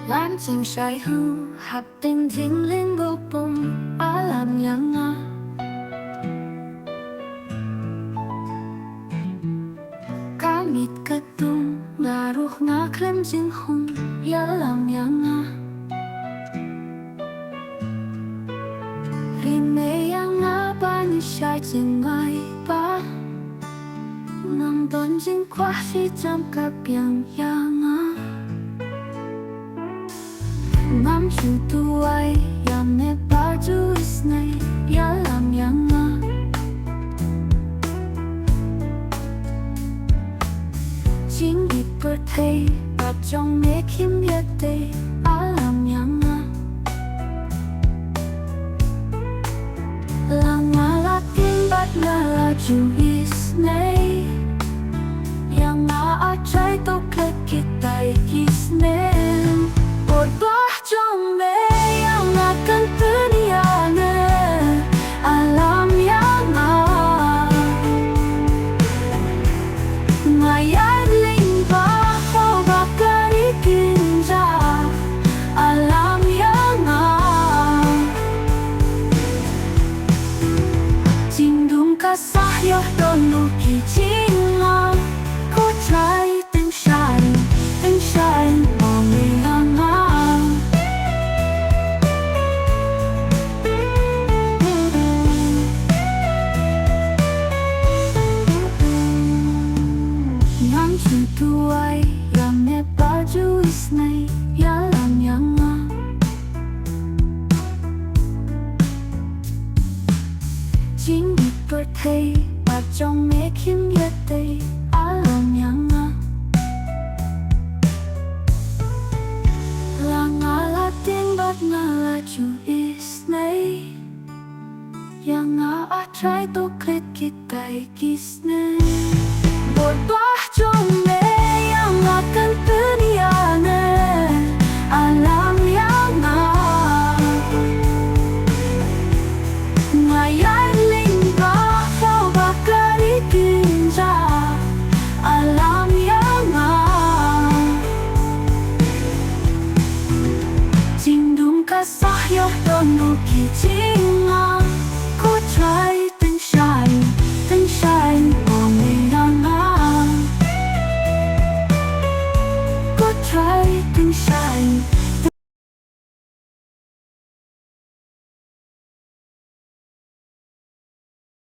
Lansing siya hu hapting tingling gupong alam niya nga Kamit katong naruh nga cleansing hong yalam niya nga Rinaya nga ba ni siya jingay pa Nang don jing kwa si jam kapyang nga Ngam chu tuay yam ne pa ju isnay yalam yang nga Jing di per thay ba trong me kim yat day alam yang nga Lang malaking bat nga la ju isnay Yang nga atray to klet kitay isnem Bột blah trong mê yang akan terniana alam yang Mayat limbah kau bakar ikinja alam yang Jindung kasah yoh don luki jinglang Ko try ting shine mong yang Ngam chu tuay yam ne pa ju isnay yalam yang nga Jing di per thay ba trong me kim yat day alam yang nga Lang alatin bat nga la ju isnay Yang nga atray to klit kitay kisnay Bột blah trong me